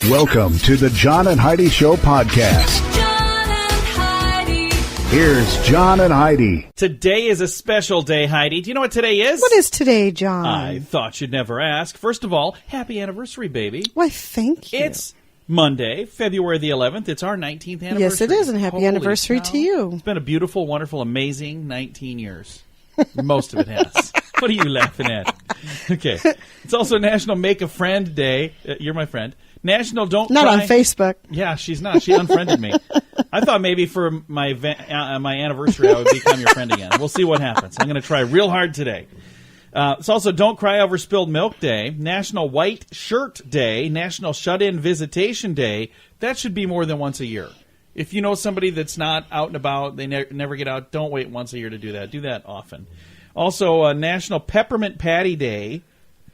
Welcome to the John and Heidi Show podcast. John and Heidi. Here's John and Heidi. Today is a special day, Heidi. Do you know what today is? What is today, John? I thought you'd never ask. First of all, happy anniversary, baby. Why, thank you. It's Monday, February the 11th. It's our 19th anniversary. Yes, it is, and happy Holy anniversary cow. to you. It's been a beautiful, wonderful, amazing 19 years. Most of it has. What are you laughing at? Okay. It's also National Make a Friend Day. You're my friend. National Don't Not Cry. on Facebook. Yeah, she's not. She unfriended me. I thought maybe for my anniversary I would become your friend again. We'll see what happens. I'm going to try real hard today. It's also Don't Cry Over Spilled Milk Day, National White Shirt Day, National Shut-In Visitation Day. That should be more than once a year. If you know somebody that's not out and about, they never get out, don't wait once a year to do that. Do that often. Also, National Peppermint Patty Day,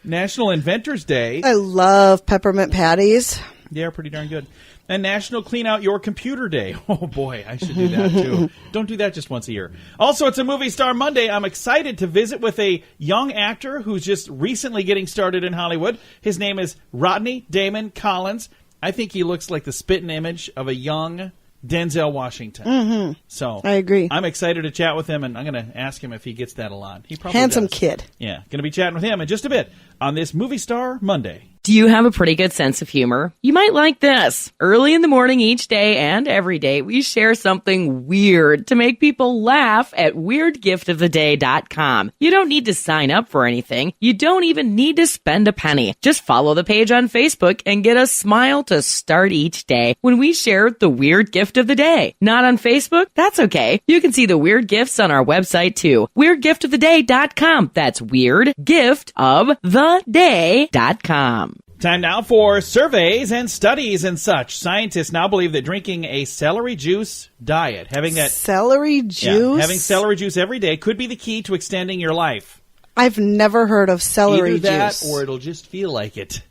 National Inventors Day. I love peppermint patties. They're pretty darn good. And National Clean Out Your Computer Day. Oh, boy, I should do that, too. Don't do that just once a year. Also, it's a Movie Star Monday. I'm excited to visit with a young actor who's just recently getting started in Hollywood. His name is Rodney Damon Collins. I think he looks like the spitting image of a young Denzel Washington. Mm-hmm. So I agree. I'm excited to chat with him, and I'm going to ask him if he gets that a lot. He probably Handsome does. kid. Yeah, going to be chatting with him in just a bit on this Movie Star Monday. Do you have a pretty good sense of humor? You might like this. Early in the morning each day and every day, we share something weird to make people laugh at WeirdGiftOfTheDay.com. You don't need to sign up for anything. You don't even need to spend a penny. Just follow the page on Facebook and get a smile to start each day when we share the Weird Gift of the Day. Not on Facebook? That's okay. You can see the weird gifts on our website too. WeirdGiftOfTheDay.com. That's WeirdGiftOfTheDay.com. Time now for surveys and studies and such. Scientists now believe that drinking a celery juice diet, having Celery juice? having celery juice every day could be the key to extending your life. I've never heard of celery Either that juice. or it'll just feel like it.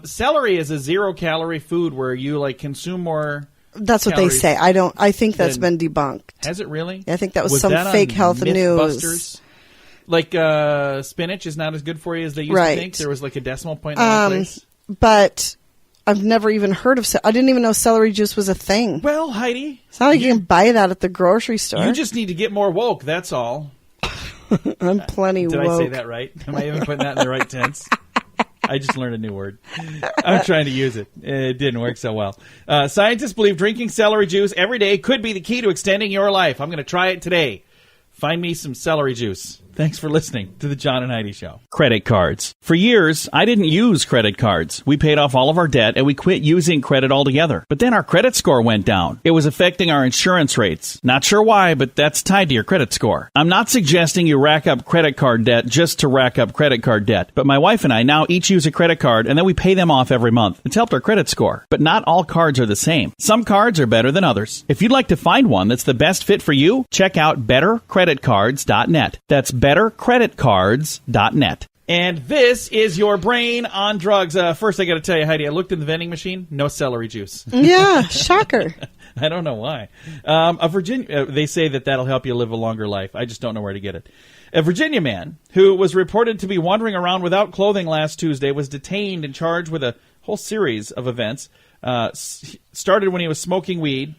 Celery is a 0-calorie food where you consume more. That's what calories. they say. I think that's Then- been debunked. Has it really? I think that was some that fake on health news. Mythbusters? Spinach is not as good for you as they used Right. to think. There was a decimal point in that place. But I've never even heard of I didn't even know celery juice was a thing. Well, Heidi, It's not like you can buy that at the grocery store. you just need to get more woke. That's all. I'm plenty Did woke. I say that right? Am I even putting that in the right tense? I just learned a new word. I'm trying to use it. It didn't work so well. Scientists believe drinking celery juice every day could be the key to extending your life. I'm going to try it today. Find me some celery juice. Thanks for listening to the John and Heidi Show. Credit cards. For years, I didn't use credit cards. We paid off all of our debt and we quit using credit altogether. But then our credit score went down. It was affecting our insurance rates. Not sure why, but that's tied to your credit score. I'm not suggesting you rack up credit card debt just to rack up credit card debt. But my wife and I now each use a credit card and then we pay them off every month. It's helped our credit score. But not all cards are the same. Some cards are better than others. If you'd like to find one that's the best fit for you, check out bettercreditcards.net. That's bettercreditcards.net. And this is your brain on drugs. First, I got to tell you, Heidi, I looked in the vending machine. No celery juice. Yeah, shocker. I don't know why. They say that'll help you live a longer life. I just don't know where to get it. A Virginia man who was reported to be wandering around without clothing last Tuesday was detained and charged with a whole series of events. Started when he was smoking weed,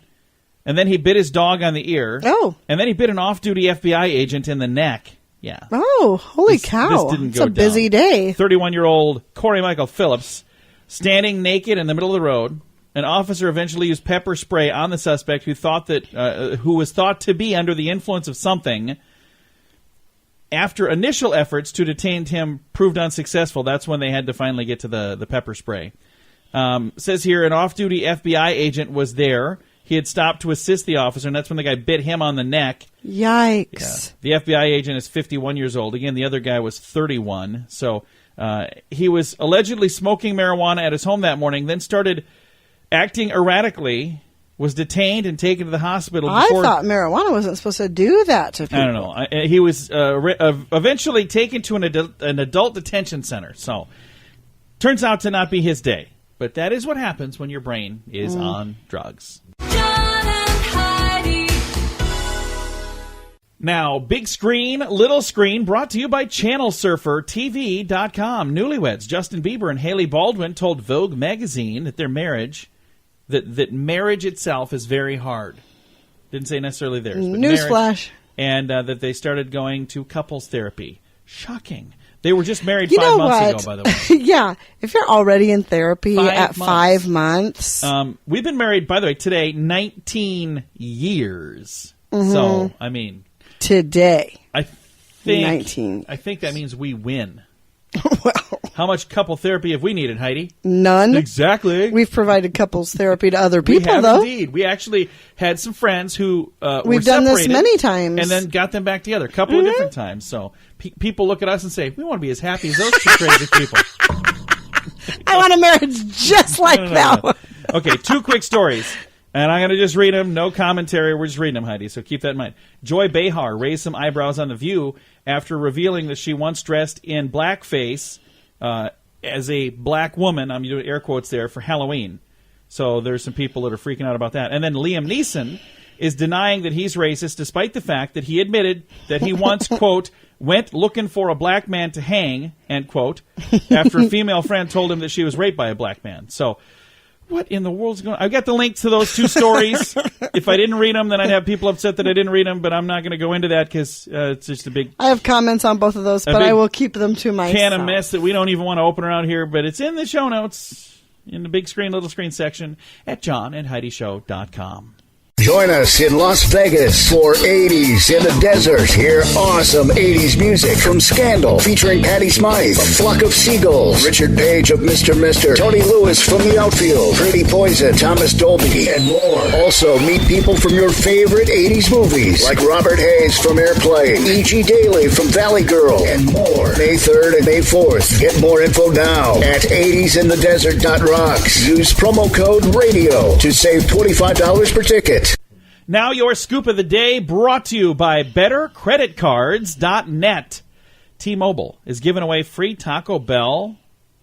and then he bit his dog on the ear. Oh. And then he bit an off-duty FBI agent in the neck. Yeah. Oh, holy cow. This didn't It's go a busy down. day. 31-year-old Corey Michael Phillips, standing naked in the middle of the road. An officer eventually used pepper spray on the suspect who was thought to be under the influence of something. After initial efforts to detain him proved unsuccessful, that's when they had to finally get to the pepper spray. Says here an off-duty FBI agent was there. He had stopped to assist the officer, and that's when the guy bit him on the neck. Yikes. Yeah. The FBI agent is 51 years old. Again, the other guy was 31. So he was allegedly smoking marijuana at his home that morning, then started acting erratically, was detained and taken to the hospital. I thought marijuana wasn't supposed to do that to people. I don't know. He was eventually taken to an adult detention center. So turns out to not be his day. But that is what happens when your brain is on drugs. John and Heidi. Now, big screen, little screen, brought to you by ChannelSurferTV.com. Newlyweds Justin Bieber and Hailey Baldwin told Vogue magazine that their marriage, that marriage itself is very hard. Didn't say necessarily theirs. But Newsflash. And that they started going to couples therapy. Shocking. They were just married 5 months ago, by the way. Yeah. If you're already in therapy 5 months. We've been married, by the way, today, 19 years. So, I mean... Today. I think 19. I think that means we win. Well, How much couple therapy have we needed, Heidi? none. Exactly. We've provided couples therapy to other We people, have though. indeed. We actually had some friends who We've were done this separated many times. and then got them back together a couple of different times. So people look at us and say, we want to be as happy as those two crazy people. I want a marriage just like that one. Okay, 2 quick stories. And I'm going to just read them. No commentary. We're just reading them, Heidi, so keep that in mind. Joy Behar raised some eyebrows on The View after revealing that she once dressed in blackface as a black woman, I'm doing air quotes there, for Halloween. So there's some people that are freaking out about that. And then Liam Neeson is denying that he's racist despite the fact that he admitted that he once, quote, went looking for a black man to hang, end quote, after a female friend told him that she was raped by a black man. So... what in the world's going on? I've got the link to those 2 stories. If I didn't read them, then I'd have people upset that I didn't read them, but I'm not going to go into that because it's just a big I have comments on both of those, but I will keep them to myself. can of mess that we don't even want to open around here, but it's in the show notes in the big screen, little screen section at johnandheidishow.com. Join us in Las Vegas for 80s in the Desert. Hear awesome 80s music from Scandal, featuring Patti Smythe, A Flock of Seagulls, Richard Page of Mr. Mister, Tony Lewis from The Outfield, Pretty Poison, Thomas Dolby, and more. Also, meet people from your favorite 80s movies, like Robert Hayes from Airplane, E.G. Daily from Valley Girl, and more. May 3rd and May 4th. Get more info now at 80sinthedesert.rocks. Use promo code RADIO to save $25 per ticket. Now your scoop of the day brought to you by BetterCreditCards.net. T-Mobile is giving away free Taco Bell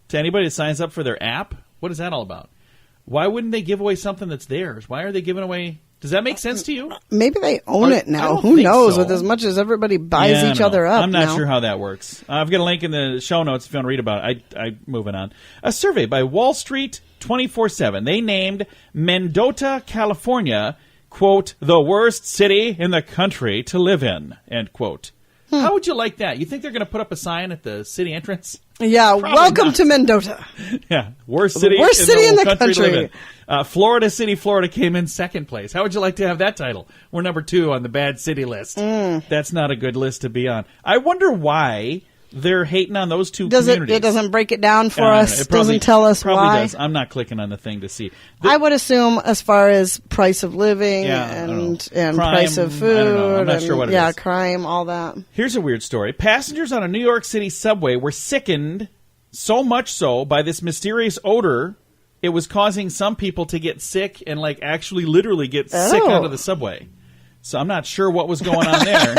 to anybody that signs up for their app. What is that all about? Why wouldn't they give away something that's theirs? Why are they giving away... Does that make sense to you? Maybe they own it I now. don't Who think knows? so. With as much as everybody buys Yeah, each no. other up I'm not now. sure how that works. I've got a link in the show notes if you want to read about it. Moving on. A survey by Wall Street 24/7. They named Mendota, California, quote, the worst city in the country to live in, end quote. How would you like that? You think they're going to put up a sign at the city entrance? Yeah, Probably welcome not. to Mendota. Yeah, worst city, worst city in the country. To live country. in. Florida City, Florida came in 2nd place. How would you like to have that title? We're number 2 on the bad city list. That's not a good list to be on. I wonder why they're hating on those 2 communities. It doesn't break it down for I don't know. us. It probably- Doesn't tell us probably why. Does. I'm not clicking on the thing to see. I would assume as far as price of living Yeah, I don't know. and Crime, price of I food. don't know. I'm not and, sure what it yeah, is. crime, all that. Here's a weird story. Passengers on a New York City subway were sickened, so much so by this mysterious odor, it was causing some people to get sick and actually literally get sick Oh. out of the subway. So I'm not sure what was going on there.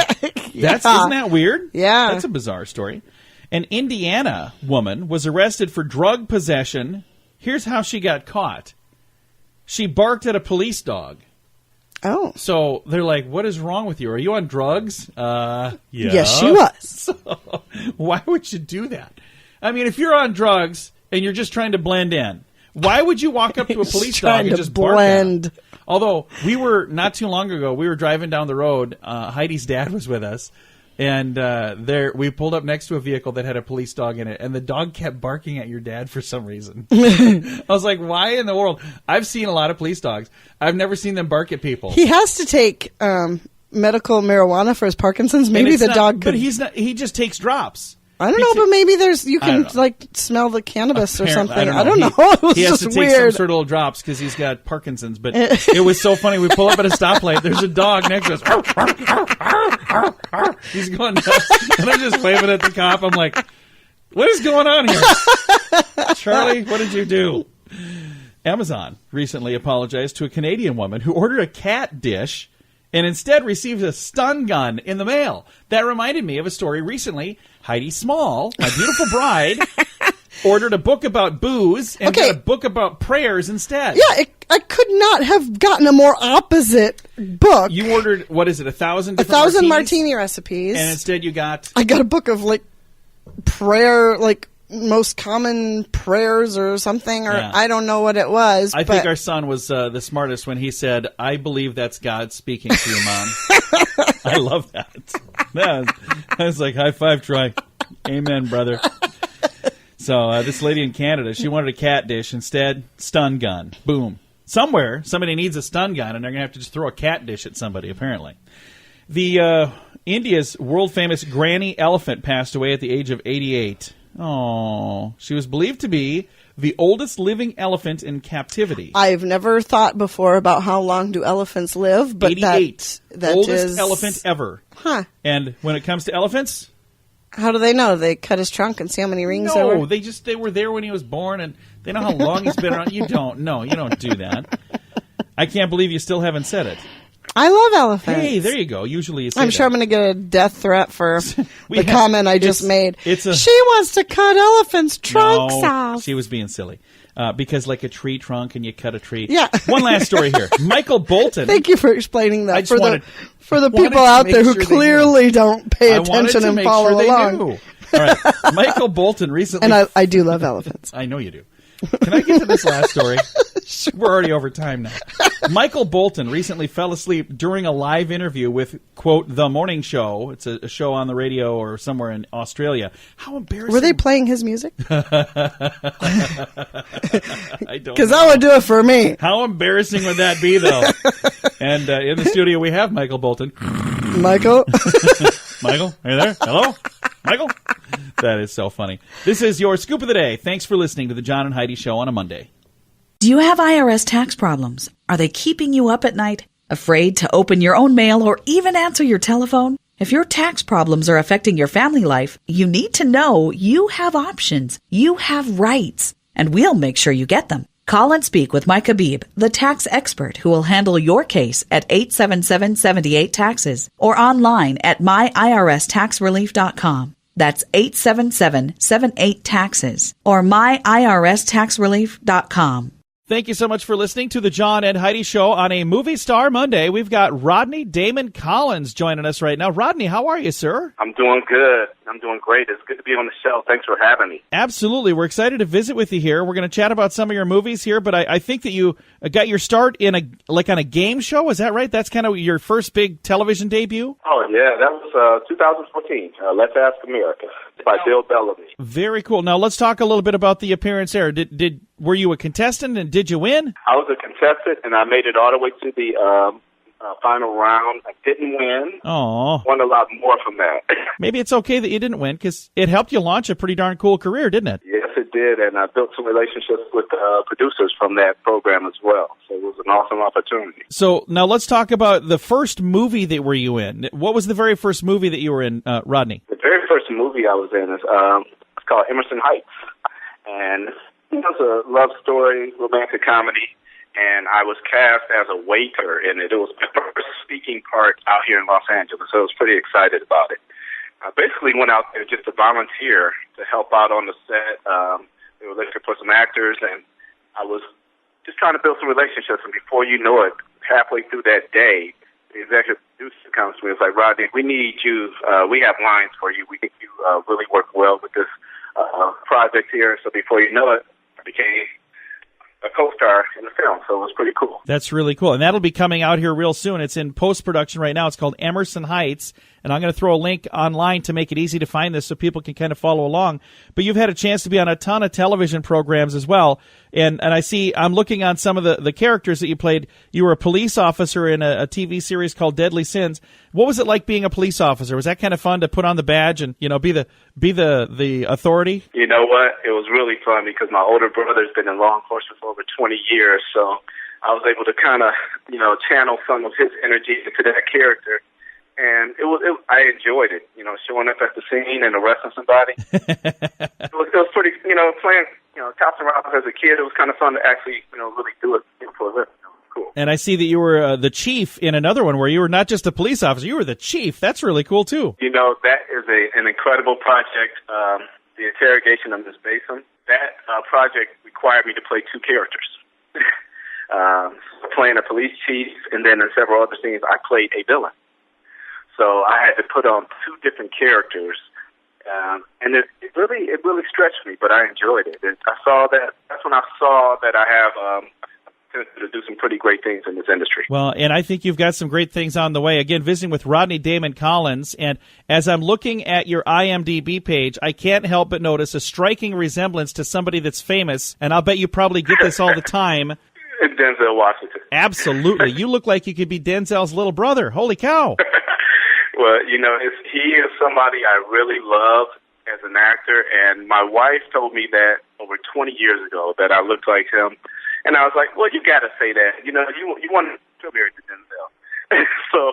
Isn't that weird? Yeah. That's a bizarre story. An Indiana woman was arrested for drug possession. Here's how she got caught. She barked at a police dog. Oh. So they're like, what is wrong with you? Are you on drugs? Yeah. Yes, she was. So, why would you do that? I mean, if you're on drugs and you're just trying to blend in, why would you walk up to a police dog trying and to just bark at him? blend. Although, we were, not too long ago, we were driving down the road. Heidi's dad was with us. And we pulled up next to a vehicle that had a police dog in it, and the dog kept barking at your dad for some reason. I was like, why in the world? I've seen a lot of police dogs. I've never seen them bark at people. He has to take medical marijuana for his Parkinson's. And Maybe it's the not- dog But could... he's not. He just takes drops. I don't know, but maybe you I don't can know. smell the cannabis or Apparently, something. I don't know. He, It was he has just to take weird. some sort of little drops because he's got Parkinson's. But it was so funny. We pull up at a stoplight. There's a dog next to us. He's going nuts. And I'm just waving at the cop. I'm like, what is going on here? Charlie, what did you do? Amazon recently apologized to a Canadian woman who ordered a cat dish and instead received a stun gun in the mail. That reminded me of a story recently. Heidi Small, my beautiful bride, ordered a book about booze and Okay. got a book about prayers instead. Yeah, I could not have gotten a more opposite book. You ordered, what is it, 1,000 different 1,000 martinis? martini recipes. And instead you got... I got a book of like prayer, like most common prayers or something, or Yeah. I don't know what it was. I but think our son was the smartest when he said, I believe that's God speaking to you, Mom. I love that. I was like, high five, Troy. Amen, brother. So this lady in Canada, she wanted a cat dish. Instead, stun gun. Boom. Somewhere, somebody needs a stun gun, and they're going to have to just throw a cat dish at somebody, apparently. The India's world-famous granny elephant passed away at the age of 88. Oh, she was believed to be the oldest living elephant in captivity. I've never thought before about how long do elephants live, but 88. that Oldest is elephant ever. Huh. And when it comes to elephants, How do they know? They cut his trunk and see how many rings there no, were? they were there when he was born, and they know how long he's been around. You don't do that. I can't believe you still haven't said it. I love elephants. Hey, there you go. Usually you say I'm sure I'm that. going to get a death threat for We the have- comment I just it's- made. it's a- She wants to cut elephants' trunks No, off. she was being silly. Because like a tree trunk and you cut a tree. Yeah. One last story here. Michael Bolton. Thank you for explaining I that just for wanted- the wanted people to out make there who sure they clearly don't pay I wanted attention to and make follow sure they along. knew. All right. Michael Bolton recently... And I do love elephants. I know you do. Can I get to this last story? Sure. We're already over time now. Michael Bolton recently fell asleep during a live interview with, quote, The Morning Show. It's a show on the radio or somewhere in Australia. How embarrassing. Were they playing his music? I don't Because know. that would do it for me. How embarrassing would that be, though? And in the studio, we have Michael Bolton. Michael? Michael, are you there? Hello? Michael? That is so funny. This is your Scoop of the Day. Thanks for listening to the John and Heidi Show on a Monday. Do you have IRS tax problems? Are they keeping you up at night? Afraid to open your own mail or even answer your telephone? If your tax problems are affecting your family life, you need to know you have options. You have rights. And we'll make sure you get them. Call and speak with Mike Habib, the tax expert who will handle your case at 877-78-TAXES or online at myirsTaxRelief.com. That's 877-78-TAXES or myirsTaxRelief.com. Thank you so much for listening to the John and Heidi Show on a Movie Star Monday. We've got Rodney Damon-Collins joining us right now. Rodney, how are you, sir? I'm doing good. I'm doing great. It's good to be on the show. Thanks for having me. Absolutely. We're excited to visit with you here. We're going to chat about some of your movies here, but I think that you got your start in on a game show. Is that right? That's kind of your first big television debut? Oh, yeah. That was 2014. Let's Ask America by Bill Bellamy. Very cool. Now, let's talk a little bit about the appearance there. Were you a contestant, and did you win? I was a contestant, and I made it all the way to the final round. I didn't win. Oh, Won a lot more from that. maybe it's okay that you didn't win because it helped you launch a pretty darn cool career, didn't it? Yes, it did, and I built some relationships with producers from that program as well. So it was an awesome opportunity. So now let's talk about the first movie that were you in. What was the very first movie that you were in, Rodney? The very first movie I was in is it's called Emerson Heights, and it was a love story, romantic comedy, and I was cast as a waiter in it. It was my first speaking part out here in Los Angeles, so I was pretty excited about it. I basically went out there just to volunteer to help out on the set. They were looking for some actors, and I was just trying to build some relationships, and before you know it, halfway through that day, the executive producer comes to me and was like, Rodney, we need you. We have lines for you. We think you really work well with this project here. So before you know it, I became a co-star in the film, so it was pretty cool. That's really cool. And that'll be coming out here real soon. It's in post-production right now. It's called Emerson Heights, and I'm going to throw a link online to make it easy to find this so people can kind of follow along. But you've had a chance to be on a ton of television programs as well, and I'm looking on some of the characters that you played. You were a police officer in a TV series called Deadly Sins. What was it like being a police officer? Was that kind of fun to put on the badge and, be the authority? You know what? It was really fun because my older brother's been in law enforcement for over 20 years, so I was able to kind of, channel some of his energy into that character. And I enjoyed it, showing up at the scene and arresting somebody. it was pretty, playing, cops and robbers as a kid. It was kind of fun to actually, really do it for a living. Cool. And I see that you were the chief in another one where you were not just a police officer, you were the chief. That's really cool, too. That is an incredible project, the interrogation of Ms. Basin. that project required me to play two characters. Playing a police chief, and then in several other scenes, I played a villain. So I had to put on two different characters, and it really stretched me, but I enjoyed it. That's when I saw that I have to do some pretty great things in this industry. Well, and I think you've got some great things on the way. Again, visiting with Rodney Damon Collins, and as I'm looking at your IMDb page, I can't help but notice a striking resemblance to somebody that's famous, and I'll bet you probably get this all the time. Denzel Washington. Absolutely. You look like you could be Denzel's little brother. Holy cow. Well, he is somebody I really love as an actor, and my wife told me that over 20 years ago that I looked like him. And I was like, well, you got to say that. You want to be married to Denzel. So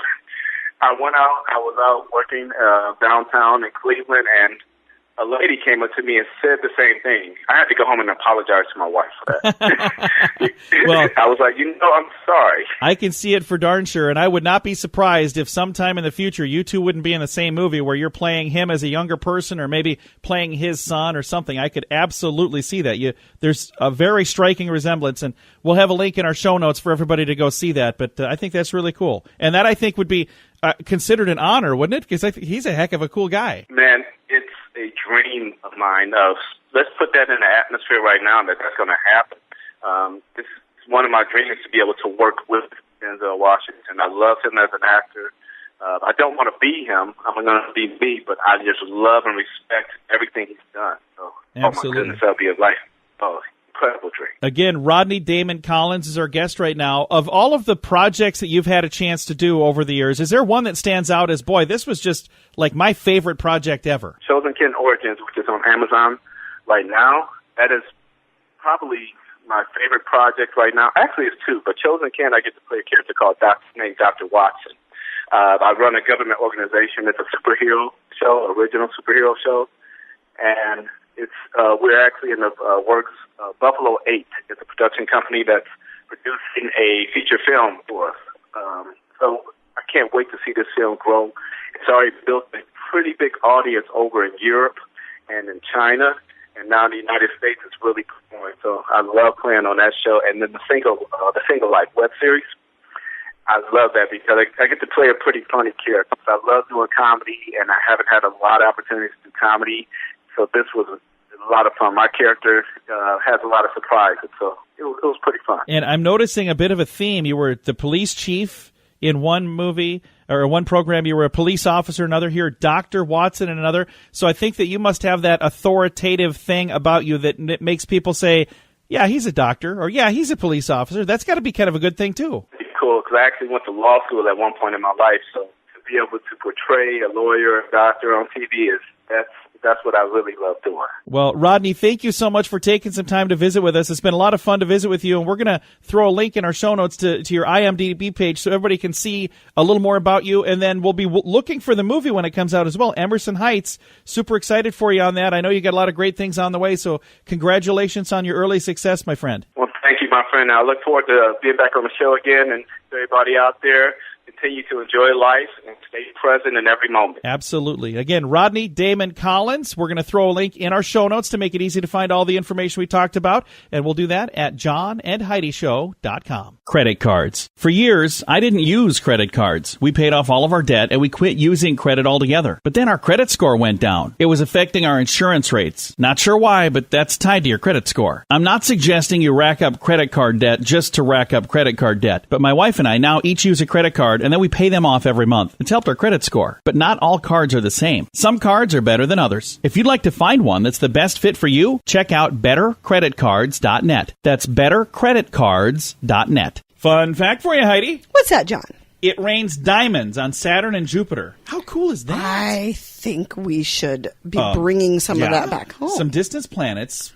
I went out. I was out working downtown in Cleveland, and a lady came up to me and said the same thing. I had to go home and apologize to my wife for that. Well, I was like, I'm sorry. I can see it for darn sure, and I would not be surprised if sometime in the future you two wouldn't be in the same movie where you're playing him as a younger person or maybe playing his son or something. I could absolutely see that. There's a very striking resemblance, and we'll have a link in our show notes for everybody to go see that, but I think that's really cool. And that, I think, would be considered an honor, wouldn't it? Because he's a heck of a cool guy. Man, it's a dream of mine. Let's put that in the atmosphere right now that's going to happen. This is one of my dreams, to be able to work with Denzel Washington. I love him as an actor. I don't want to be him. I'm going to be me, but I just love and respect everything he's done. So, absolutely. Oh my goodness, that'll be a life. Oh, incredible dream. Again, Rodney Damon Collins is our guest right now. Of all of the projects that you've had a chance to do over the years, is there one that stands out as, boy, this was just like my favorite project ever? Chosen Kin Origins, which is on Amazon right now. That is probably my favorite project right now. Actually, it's two, but Chosen Kin, I get to play a character named Dr. Watson. I run a government organization. It's a superhero show, original superhero show, and we're actually in the works. Buffalo 8 is a production company that's producing a feature film for us. So I can't wait to see this film grow. It's already built a pretty big audience over in Europe and in China, and now in the United States it's really growing. So I love playing on that show. And then the Single Life web series, I love that because I get to play a pretty funny character. So I love doing comedy, and I haven't had a lot of opportunities to do comedy. So this was a lot of fun. My character has a lot of surprises, so it was pretty fun. And I'm noticing a bit of a theme. You were the police chief in one movie, or one program. You were a police officer in another. Here, Dr. Watson in another. So I think that you must have that authoritative thing about you that makes people say, yeah, he's a doctor, or yeah, he's a police officer. That's got to be kind of a good thing, too. It's cool, because I actually went to law school at one point in my life, so to be able to portray a lawyer, a doctor on TV, that's what I really love doing. Well, Rodney, thank you so much for taking some time to visit with us. It's been a lot of fun to visit with you, and we're going to throw a link in our show notes to your IMDb page so everybody can see a little more about you, and then we'll be looking for the movie when it comes out as well. Emerson Heights, super excited for you on that. I know you got a lot of great things on the way, so congratulations on your early success, my friend. Well, thank you, my friend. I look forward to being back on the show again, and everybody out there, continue to enjoy life and stay present in every moment. Absolutely. Again, Rodney Damon Collins. We're going to throw a link in our show notes to make it easy to find all the information we talked about, and we'll do that at johnandheidishow.com. Credit cards. For years, I didn't use credit cards. We paid off all of our debt, and we quit using credit altogether. But then our credit score went down. It was affecting our insurance rates. Not sure why, but that's tied to your credit score. I'm not suggesting you rack up credit card debt just to rack up credit card debt, but my wife and I now each use a credit card, and then we pay them off every month. It's helped our credit score. But not all cards are the same. Some cards are better than others. If you'd like to find one that's the best fit for you, check out bettercreditcards.net. That's bettercreditcards.net. Fun fact for you, Heidi. What's that, John? It rains diamonds on Saturn and Jupiter. How cool is that? I think we should be bringing some of that back home. Some distant planets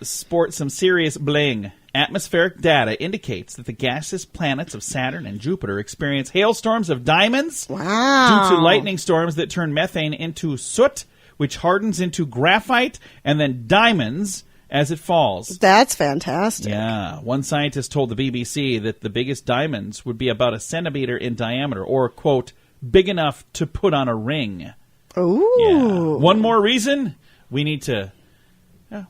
sport some serious bling. Atmospheric data indicates that the gaseous planets of Saturn and Jupiter experience hailstorms of diamonds due to lightning storms that turn methane into soot, which hardens into graphite, and then diamonds as it falls. That's fantastic. Yeah. One scientist told the BBC that the biggest diamonds would be about 1 centimeter in diameter, or, quote, big enough to put on a ring. Ooh. Yeah. One more reason we need to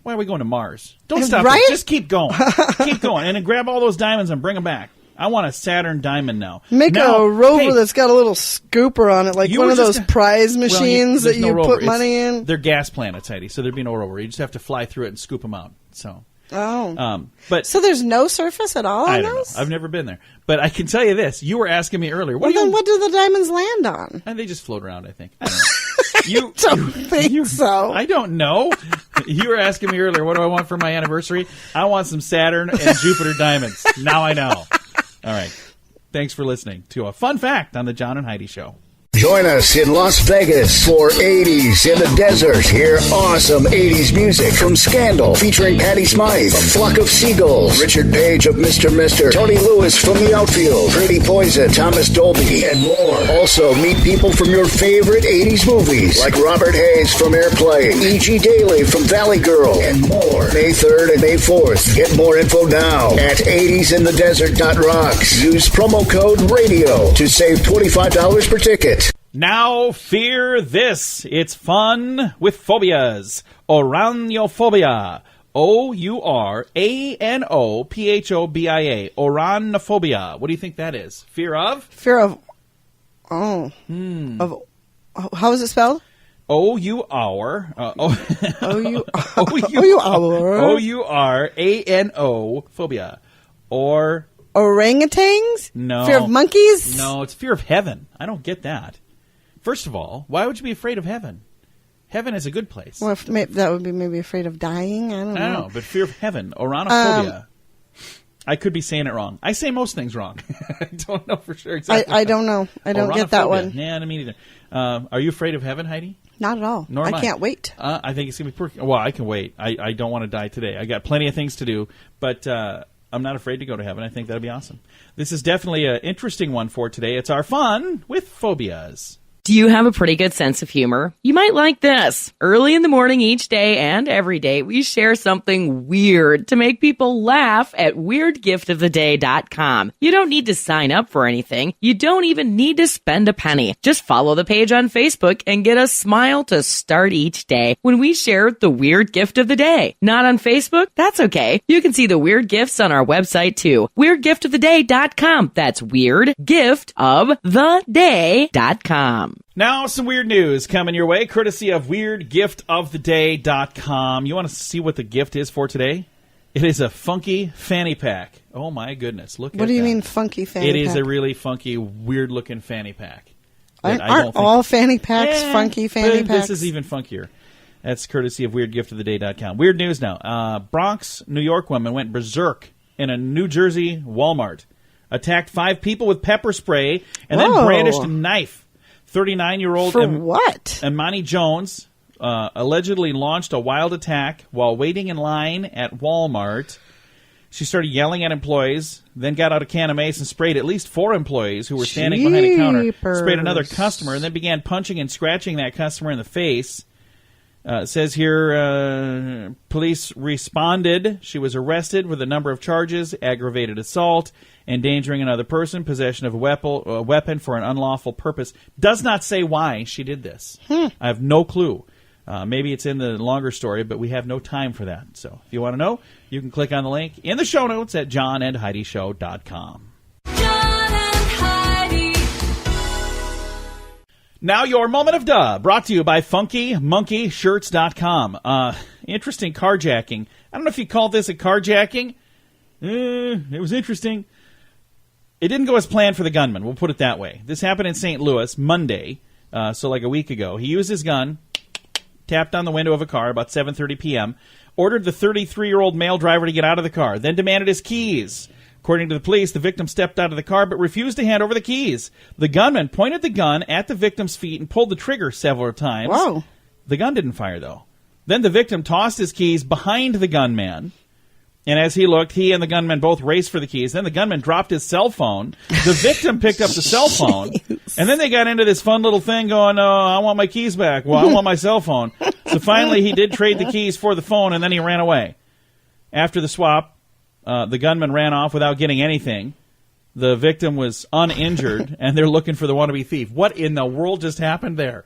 Why are we going to Mars? Don't stop. Right? It. Just keep going. Keep going. And then grab all those diamonds and bring them back. I want a Saturn diamond now. Make now, a rover hey, that's got a little scooper on it, like you one were of those just prize machines there's that no you rover. put money in. They're gas planets, Heidi, so there'd be no rover. You just have to fly through it and scoop them out. So, but so there's no surface at all I on don't those? know. I've never been there. But I can tell you this. You were asking me earlier. Well, then what do the diamonds land on? And they just float around, I think. I don't know. You Don't think so. I don't know. You were asking me earlier, what do I want for my anniversary? I want some Saturn and Jupiter diamonds. Now I know. All right. Thanks for listening to a fun fact on the John and Heidi Show. Join us in Las Vegas for 80s in the desert. Hear awesome 80s music from Scandal, featuring Patty Smythe, A Flock of Seagulls, Richard Page of Mr. Mister, Tony Lewis from The Outfield, Pretty Poison, Thomas Dolby, and more. Also, meet people from your favorite 80s movies, like Robert Hayes from Airplane, E.G. Daily from Valley Girl, and more. May 3rd and May 4th. Get more info now at 80sinthedesert.rocks. Use promo code RADIO to save $25 per ticket. Now fear this. It's fun with phobias. Oranophobia. Ouranophobia. Oranophobia. What do you think that is? Fear of? Fear of how is it spelled? O-U-R-A-N-O phobia. Or Orangutans? no. Fear of monkeys? No, it's fear of heaven. I don't get that. First of all, why would you be afraid of heaven? Heaven is a good place. Well, that would be maybe afraid of dying. I don't know. But fear of heaven, oranophobia. I could be saying it wrong. I say most things wrong. I don't know for sure exactly. I don't know. I don't get that one. Yeah, I mean either. Are you afraid of heaven, Heidi? Not at all. Nor am I can't wait. I think it's going to be pretty. Well, I can wait. I don't want to die today. I got plenty of things to do, but I'm not afraid to go to heaven. I think that'll be awesome. This is definitely an interesting one for today. It's our fun with phobias. Do you have a pretty good sense of humor? You might like this. Early in the morning each day and every day, we share something weird to make people laugh at WeirdGiftOfTheDay.com. You don't need to sign up for anything. You don't even need to spend a penny. Just follow the page on Facebook and get a smile to start each day when we share the weird gift of the day. Not on Facebook? That's okay. You can see the weird gifts on our website too. WeirdGiftOfTheDay.com. That's WeirdGiftOfTheDay.com. Now, some weird news coming your way, courtesy of WeirdGiftOfTheDay.com. You want to see what the gift is for today? It is a funky fanny pack. Oh, my goodness. Look at that. What do you mean funky fanny pack? It is a really funky, weird-looking fanny pack. Aren't all fanny packs funky fanny packs? This is even funkier. That's courtesy of WeirdGiftOfTheDay.com. Weird news now. Bronx, New York woman went berserk in a New Jersey Walmart. Attacked 5 people with pepper spray and then brandished a knife. 39-year-old Imani Jones allegedly launched a wild attack while waiting in line at Walmart. She started yelling at employees, then got out a can of mace and sprayed at least 4 employees who were standing behind a counter. Sprayed another customer and then began punching and scratching that customer in the face. It says here, police responded. She was arrested with a number of charges: aggravated assault, endangering another person, possession of a weapon for an unlawful purpose. Does not say why she did this. I have no clue. Maybe it's in the longer story, but we have no time for that. So if you want to know, you can click on the link in the show notes at johnandheidishow.com. Now your moment of duh, brought to you by FunkyMonkeyShirts.com. Interesting carjacking. I don't know if you call this a carjacking. It was interesting. It didn't go as planned for the gunman, we'll put it that way. This happened in St. Louis Monday, so like a week ago. He used his gun, tapped on the window of a car about 7:30 p.m., ordered the 33-year-old male driver to get out of the car, then demanded his keys. According to the police, the victim stepped out of the car but refused to hand over the keys. The gunman pointed the gun at the victim's feet and pulled the trigger several times. Whoa. The gun didn't fire, though. Then the victim tossed his keys behind the gunman. And as he looked, he and the gunman both raced for the keys. Then the gunman dropped his cell phone. The victim picked up the cell phone. And then they got into this fun little thing going, I want my keys back. Well, I want my cell phone. So finally he did trade the keys for the phone, and then he ran away. After the swap, the gunman ran off without getting anything. The victim was uninjured, and they're looking for the wannabe thief. What in the world just happened there?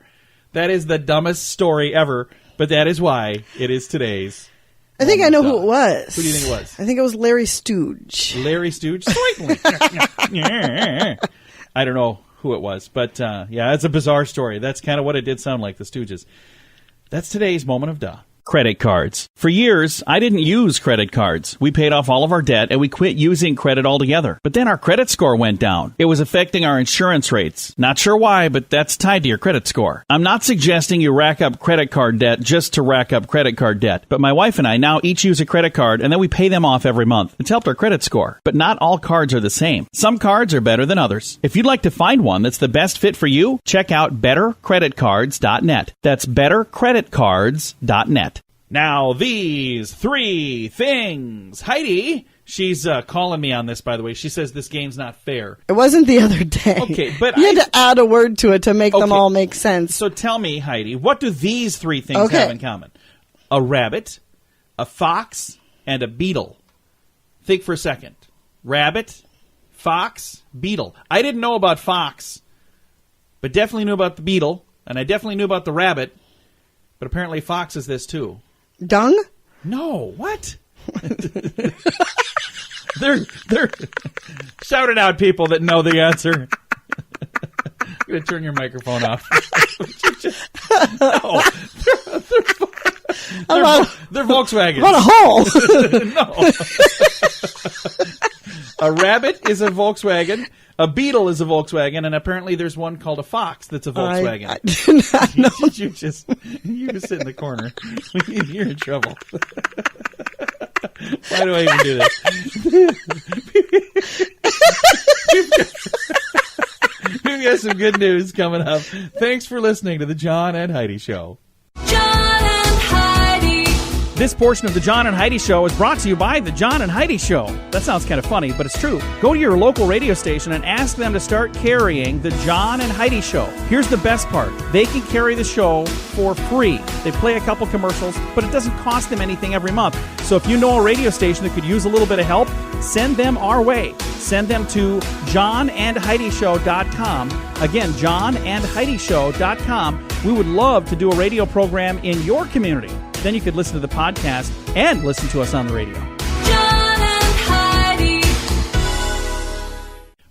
That is the dumbest story ever, but that is why it is today's I think I know who it was. Who do you think it was? I think it was Larry Stooge. Larry Stooge? Certainly. I don't know who it was, but yeah, it's a bizarre story. That's kind of what it did sound like, the Stooges. That's today's moment of duh. Credit cards. For years, I didn't use credit cards. We paid off all of our debt and we quit using credit altogether. But then our credit score went down. It was affecting our insurance rates. Not sure why, but that's tied to your credit score. I'm not suggesting you rack up credit card debt just to rack up credit card debt. But my wife and I now each use a credit card and then we pay them off every month. It's helped our credit score. But not all cards are the same. Some cards are better than others. If you'd like to find one that's the best fit for you, check out bettercreditcards.net. That's bettercreditcards.net. Now, these 3 things. Heidi, she's calling me on this, by the way. She says this game's not fair. It wasn't the other day. Okay, but you had to add a word to it to make them all make sense. So tell me, Heidi, what do these 3 things have in common? A rabbit, a fox, and a beetle. Think for a second. Rabbit, fox, beetle. I didn't know about fox, but definitely knew about the beetle, and I definitely knew about the rabbit, but apparently fox is this too. Dung? No, what? they're shout it out, people that know the answer. I'm going to turn your microphone off. No, they're Volkswagen. What a hole! No. A rabbit is a Volkswagen. A beetle is a Volkswagen, and apparently there's one called a fox that's a Volkswagen. I do not know. you just sit in the corner. You're in trouble. Why do I even do this? We've got some good news coming up. Thanks for listening to the John and Heidi Show. John and Heidi. This portion of the John and Heidi Show is brought to you by the John and Heidi Show. That sounds kind of funny, but it's true. Go to your local radio station and ask them to start carrying the John and Heidi Show. Here's the best part. They can carry the show for free. They play a couple commercials, but it doesn't cost them anything every month. So if you know a radio station that could use a little bit of help, send them our way. Send them to johnandheidishow.com. Again, johnandheidishow.com. We would love to do a radio program in your community. Then you could listen to the podcast and listen to us on the radio. John and Heidi.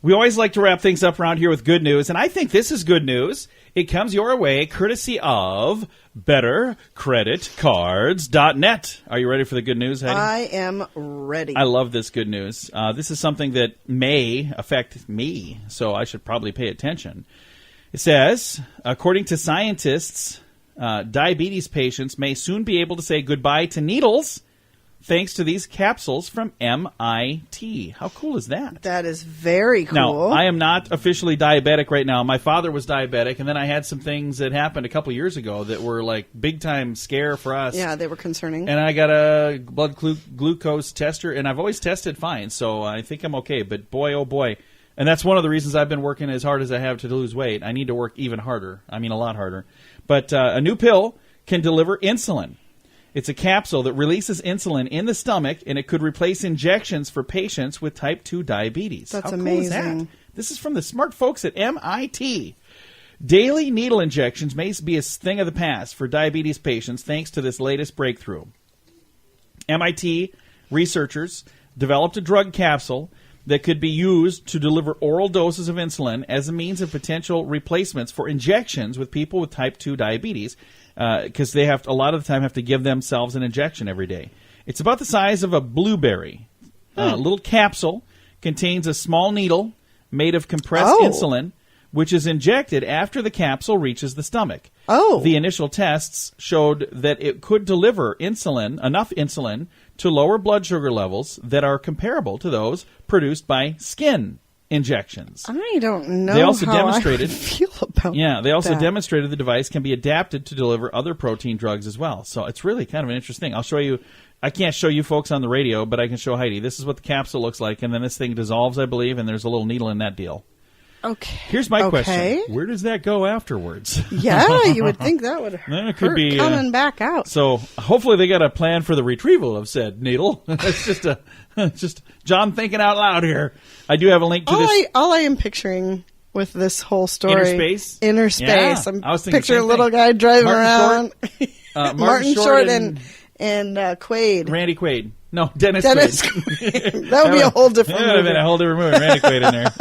We always like to wrap things up around here with good news, and I think this is good news. It comes your way courtesy of BetterCreditCards.net. Are you ready for the good news, Heidi? I am ready. I love this good news. This is something that may affect me, so I should probably pay attention. It says, according to scientists, diabetes patients may soon be able to say goodbye to needles thanks to these capsules from MIT. How cool is that? That is very cool. Now, I am not officially diabetic right now. My father was diabetic, and then I had some things that happened a couple years ago that were like big-time scare for us. Yeah, they were concerning. And I got a blood glucose tester, and I've always tested fine, so I think I'm okay. But boy, oh boy. And that's one of the reasons I've been working as hard as I have to lose weight. I need to work even harder. I mean, a lot harder. But a new pill can deliver insulin. It's a capsule that releases insulin in the stomach, and it could replace injections for patients with type 2 diabetes. That's How cool is amazing. that? This is from the smart folks at MIT. Daily needle injections may be a thing of the past for diabetes patients thanks to this latest breakthrough. MIT researchers developed a drug capsule that could be used to deliver oral doses of insulin as a means of potential replacements for injections with people with type 2 diabetes, because they have to, a lot of the time have to give themselves an injection every day. It's about the size of a blueberry. A little capsule contains a small needle made of compressed insulin, which is injected after the capsule reaches the stomach. The initial tests showed that it could deliver enough insulin to lower blood sugar levels that are comparable to those produced by skin injections. I don't know They also how demonstrated, I feel about they also that. demonstrated the device can be adapted to deliver other protein drugs as well. So it's really kind of an interesting thing. I'll show you. I can't show you folks on the radio, but I can show Heidi. This is what the capsule looks like, and then this thing dissolves, I believe, and there's a little needle in that deal. Okay. Here's my question. Where does that go afterwards? Yeah, you would think that would It could hurt be coming back out. So hopefully they got a plan for the retrieval of said needle. That's just John thinking out loud here. I do have a link to this. All I am picturing with this whole story. Inner space? I'm I was thinking picturing a same little thing. guy driving Martin around. Short. Martin Short and and Quaid. Randy Quaid. No, Dennis Quaid. That would be a whole different movie. That would have been movie. a whole different movie. Randy Quaid in there.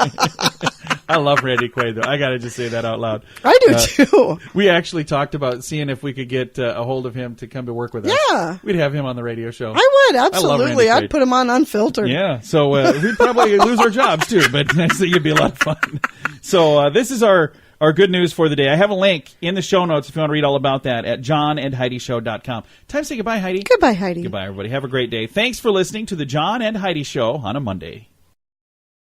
I love Randy Quaid, though. I got to just say that out loud. I do, too. We actually talked about seeing if we could get a hold of him to come to work with us. Yeah. We'd have him on the radio show. I would, I love absolutely. Randy I'd Quaid. put him on Unfiltered. Yeah, so we'd probably lose our jobs, too, but I think it'd be a lot of fun. So this is our good news for the day. I have a link in the show notes if you want to read all about that at johnandheidishow.com. Time to say goodbye, Heidi. Goodbye, Heidi. Goodbye, everybody. Have a great day. Thanks for listening to the John and Heidi Show on a Monday.